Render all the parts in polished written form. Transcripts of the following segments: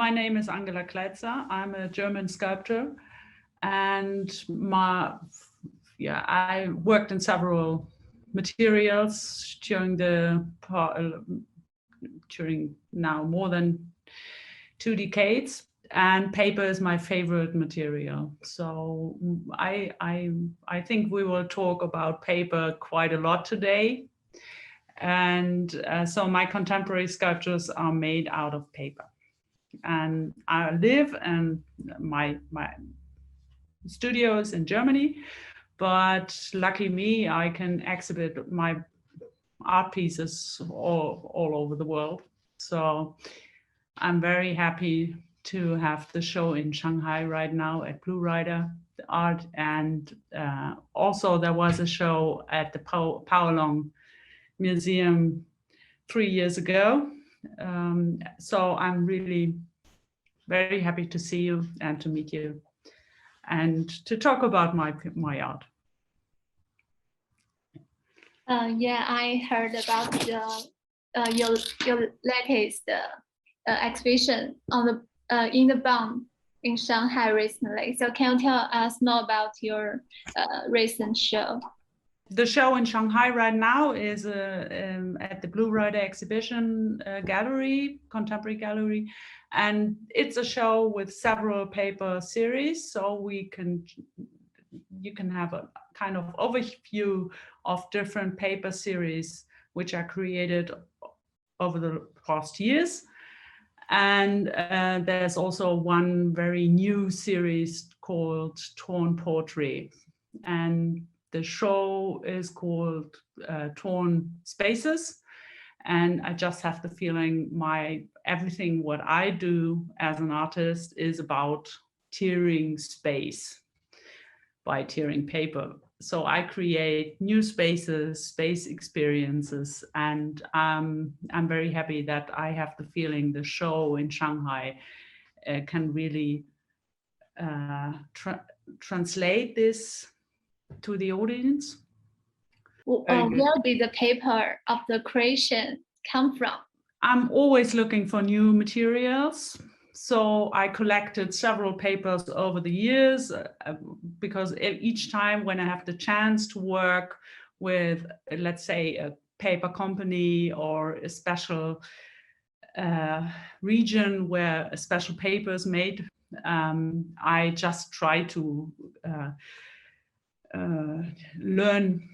My name is Angela Glajcar. I'm a German sculptor, and I worked in several materials during now more than 2 decades, and paper is my favorite material. So I think we will talk about paper quite a lot today. And so my contemporary sculptures are made out of paper. And I live and my studio is in Germany, but lucky me, I can exhibit my art pieces all over the world. So I'm very happy to have the show in Shanghai right now at Blue Rider Art, and also there was a show at the Paolong Museum 3 years ago. So I'm really very happy to see you and to meet you and to talk about my art. Yeah, I heard about your latest exhibition on in the BOM in Shanghai recently. So can you tell us more about your recent show? The show in Shanghai right now is at the Blue Rider exhibition gallery, contemporary gallery, and it's a show with several paper series. So you can have a kind of overview of different paper series which are created over the past years. And there's also one very new series called Torn Portrait, and the show is called Torn Spaces. And I just have the feeling everything what I do as an artist is about tearing space by tearing paper. So I create new spaces, space experiences, and I'm very happy that I have the feeling the show in Shanghai can really translate this to the audience. Where did the paper of the creation come from? I'm always looking for new materials. So I collected several papers over the years because each time when I have the chance to work with, let's say, a paper company or a special region where a special paper is made, I just try to learn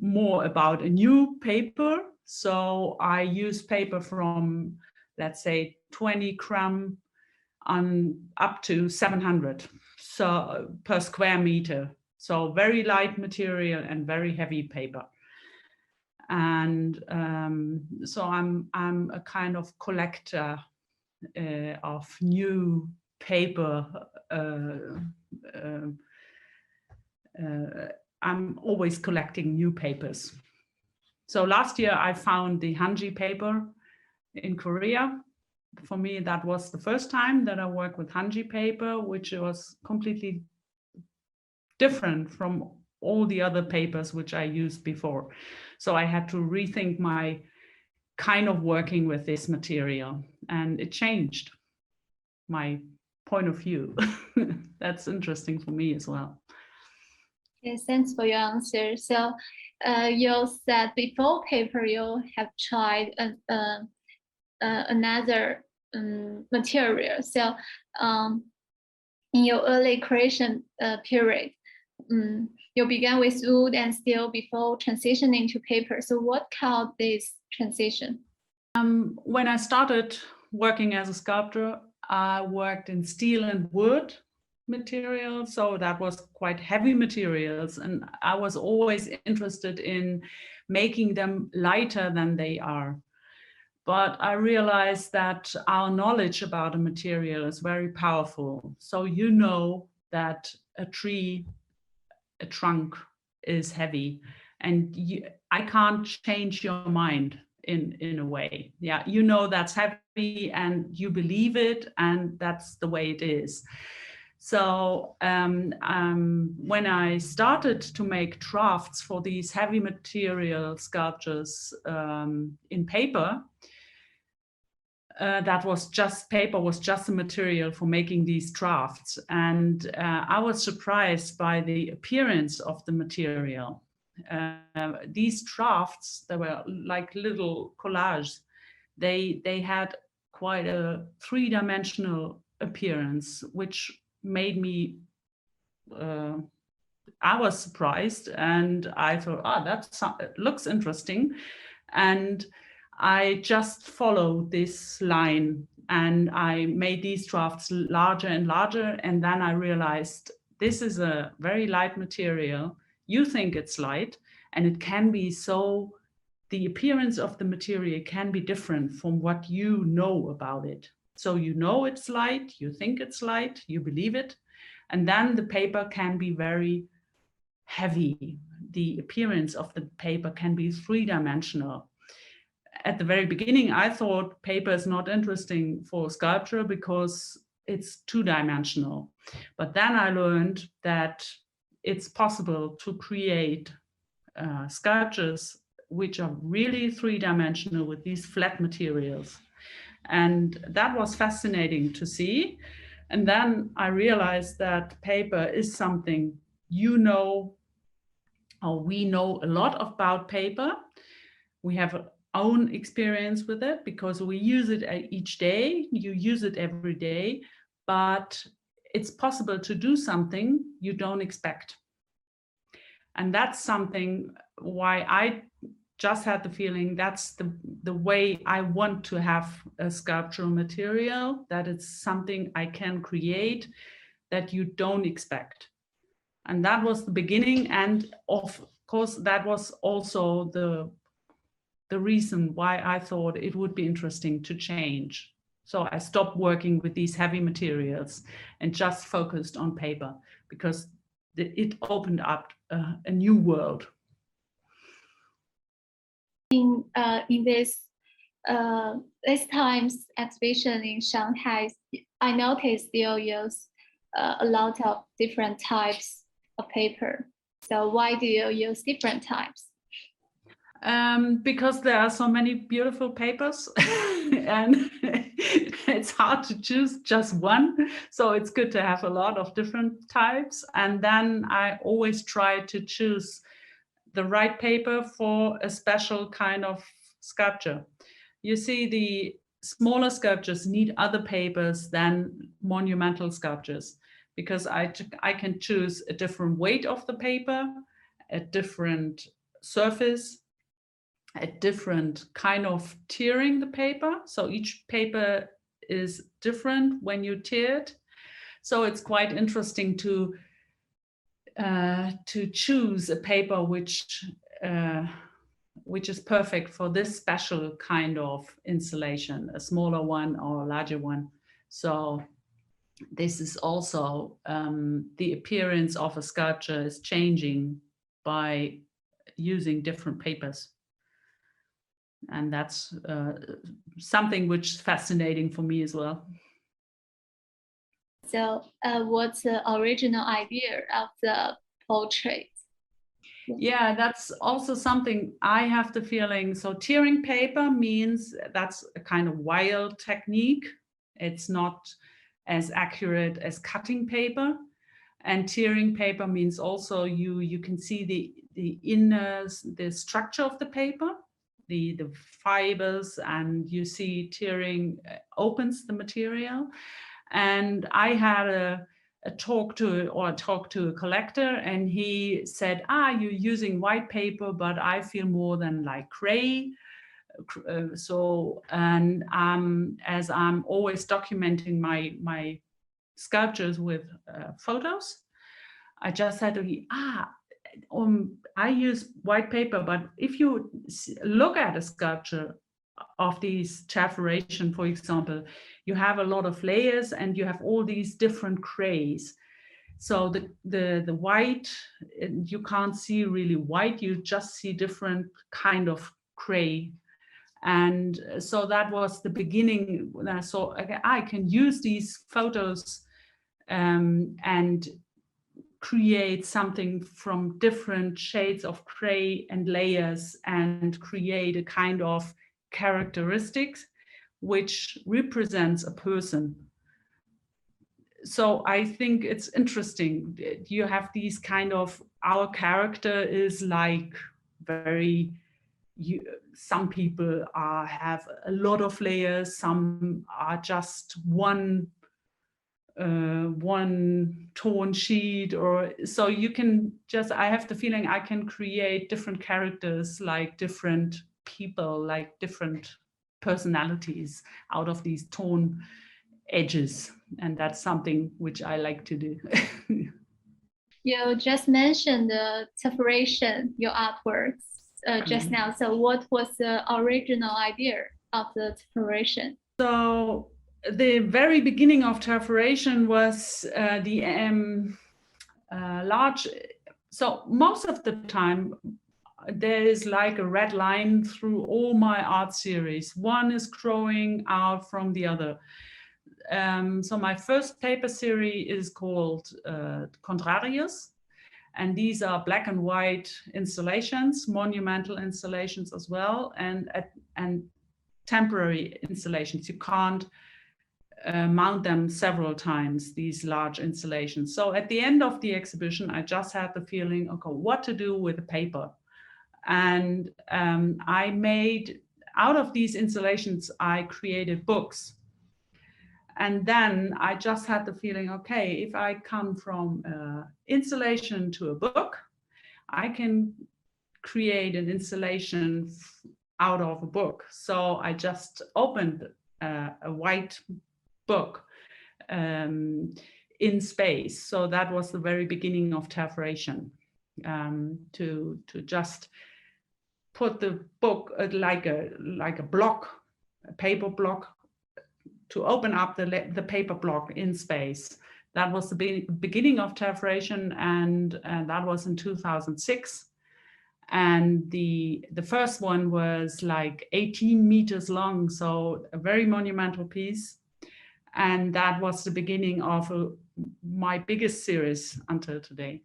more about a new paper. So I use paper from, let's say, 20 gram up to 700 per square meter. So very light material and very heavy paper. And so I'm a kind of collector of new paper. I'm always collecting new papers. So last year I found the Hanji paper in Korea. For me, that was the first time that I worked with Hanji paper, which was completely different from all the other papers which I used before. So I had to rethink my kind of working with this material, and it changed my point of view. That's interesting for me as well. Yes, thanks for your answer. So you said before paper you have tried another material. So in your early creation period, you began with wood and steel before transitioning to paper. So what caused this transition? When I started working as a sculptor, I worked in steel and wood material, so that was quite heavy materials, and I was always interested in making them lighter than they are. But I realized that our knowledge about a material is very powerful. So you know that a tree, a trunk is heavy, and I can't change your mind in a way. Yeah, you know that's heavy and you believe it, and that's the way it is. So when I started to make drafts for these heavy material sculptures in paper, that was just paper, was just a material for making these drafts. And I was surprised by the appearance of the material. These drafts, they were like little collages. They had quite a three-dimensional appearance, which made me, I was surprised, and I thought, oh, that looks interesting. And I just followed this line and I made these drafts larger and larger. And then I realized this is a very light material. You think it's light, and it can be so, the appearance of the material can be different from what you know about it. So you know it's light, you think it's light, you believe it. And then the paper can be very heavy. The appearance of the paper can be three-dimensional. At the very beginning, I thought paper is not interesting for sculpture because it's two-dimensional. But then I learned that it's possible to create sculptures which are really three-dimensional with these flat materials. And that was fascinating to see. And then I realized that paper is something you know, or we know a lot about paper. We have our own experience with it because we use it each day. You use it every day, but it's possible to do something you don't expect. And that's something why I just had the feeling that's the way I want to have a sculptural material, that it's something I can create that you don't expect. And that was the beginning. And of course, that was also the reason why I thought it would be interesting to change. So I stopped working with these heavy materials and just focused on paper because it opened up a new world. In this time's exhibition in Shanghai, I noticed you use a lot of different types of paper. So why do you use different types? Because there are so many beautiful papers and it's hard to choose just one. So it's good to have a lot of different types. And then I always try to choose the right paper for a special kind of sculpture. You see, the smaller sculptures need other papers than monumental sculptures because I can choose a different weight of the paper, a different surface, a different kind of tearing the paper. So each paper is different when you tear it. So it's quite interesting to choose a paper which is perfect for this special kind of installation, a smaller one or a larger one. So this is also the appearance of a sculpture is changing by using different papers. And that's something which is fascinating for me as well. So what's the original idea of the portrait? Yeah, that's also something I have the feeling. So tearing paper means that's a kind of wild technique. It's not as accurate as cutting paper. And tearing paper means also you can see the inner, the structure of the paper, the fibers, and you see tearing opens the material. And I had a talk to a collector, and he said, you're using white paper, but I feel more than like gray. And as I'm always documenting my sculptures with photos, I just said to him, I use white paper, but if you look at a sculpture of these chafferation, for example, you have a lot of layers and you have all these different grays. So the white, you can't see really white, you just see different kind of gray. And so that was the beginning when I saw, okay, I can use these photos and create something from different shades of gray and layers and create a kind of characteristics which represents a person. So I think it's interesting. You have these kind of, our character is like very, some people have a lot of layers, some are just one torn sheet, or so you can just, I have the feeling I can create different characters, like different people, like different personalities out of these torn edges, and that's something which I like to do. You just mentioned the separation, your artworks just now. So what was the original idea of the separation? So the very beginning of perforation was the large. So most of the time, there is like a red line through all my art series. One is growing out from the other. So my first paper series is called Contrarius. And these are black and white installations, monumental installations as well, and temporary installations. You can't mount them several times, these large installations. So at the end of the exhibition, I just had the feeling, okay, what to do with the paper. And I made, out of these installations, I created books. And then I just had the feeling, okay, if I come from installation to a book, I can create an installation out of a book. So I just opened a white book in space. So that was the very beginning of perforation, to just put the book like a block, a paper block, to open up the paper block in space. That was the beginning of perforation, and that was in 2006. And the first one was like 18 meters long, so a very monumental piece. And that was the beginning of my biggest series until today.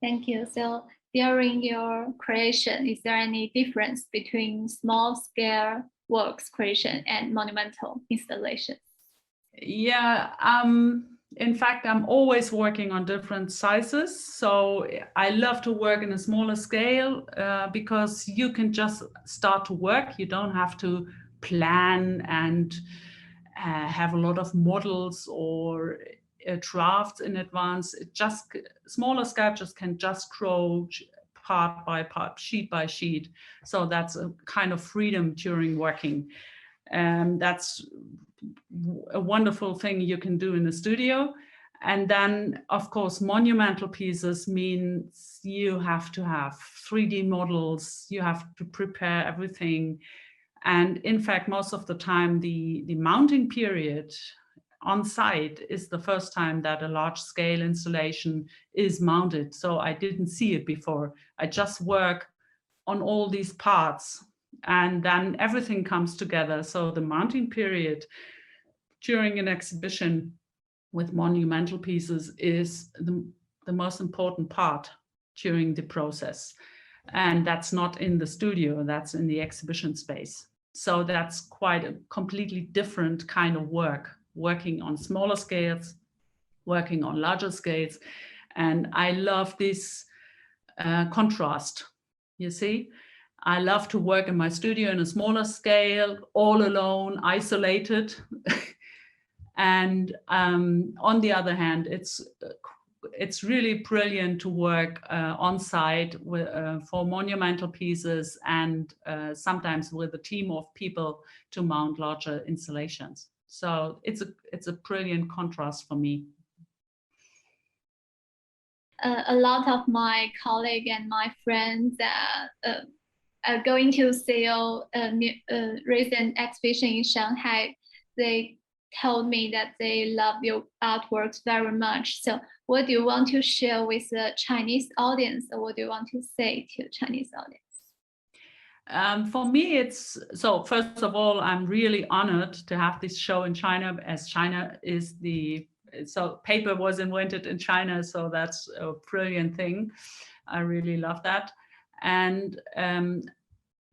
Thank you. So during your creation, is there any difference between small scale works creation and monumental installations? Yeah, in fact, I'm always working on different sizes. So I love to work in a smaller scale because you can just start to work. You don't have to plan and have a lot of models or drafts in advance. It just, smaller sculptures can just grow part by part, sheet by sheet. So that's a kind of freedom during working. That's a wonderful thing you can do in the studio. And then, of course, monumental pieces means you have to have 3D models, you have to prepare everything. And in fact, most of the time, the mounting period on site is the first time that a large scale installation is mounted. So I didn't see it before. I just work on all these parts, and then everything comes together. So the mounting period during an exhibition with monumental pieces is the most important part during the process. And that's not in the studio, that's in the exhibition space. So that's quite a completely different kind of work, working on smaller scales, working on larger scales. And I love this contrast, you see. I love to work in my studio in a smaller scale, all alone, isolated. And on the other hand, it's really brilliant to work on site with, for monumental pieces, and sometimes with a team of people to mount larger installations. So it's a brilliant contrast for me. A lot of my colleagues and my friends are going to see a recent exhibition in Shanghai. They told me that they love your artworks very much. So what do you want to share with the Chinese audience, or what do you want to say to Chinese audience? For me, it's, so first of all, I'm really honored to have this show in China, as China is so paper was invented in China, so that's a brilliant thing. I really love that. And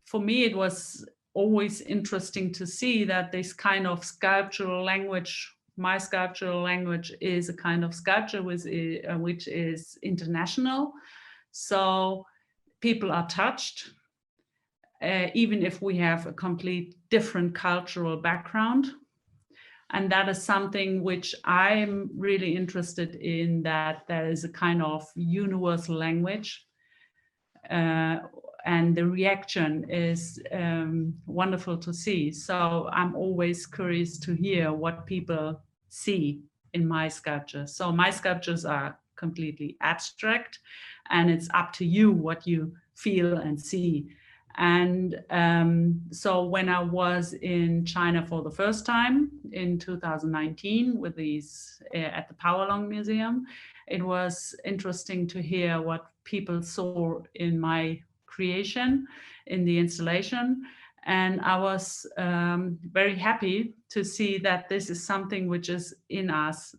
for me, it was always interesting to see that this kind of sculptural language, my sculptural language, is a kind of sculpture which is international. So people are touched, even if we have a complete different cultural background. And that is something which I'm really interested in, that there is a kind of universal language. And the reaction is wonderful to see. So I'm always curious to hear what people see in my sculptures. So my sculptures are completely abstract, and it's up to you what you feel and see. And so when I was in China for the first time in 2019 with these at the Powerlong Museum, it was interesting to hear what people saw in my creation, in the installation. And I was very happy to see that this is something which is in us.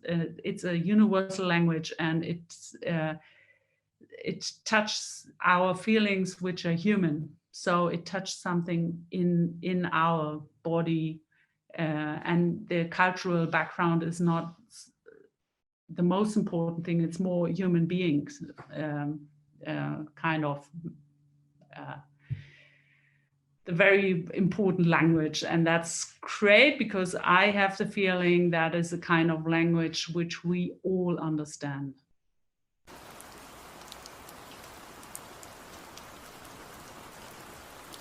It's a universal language, and it touches our feelings, which are human. So it touched something in our body, and the cultural background is not the most important thing. It's more human beings, kind of the very important language. And that's great, because I have the feeling that is a kind of language which we all understand.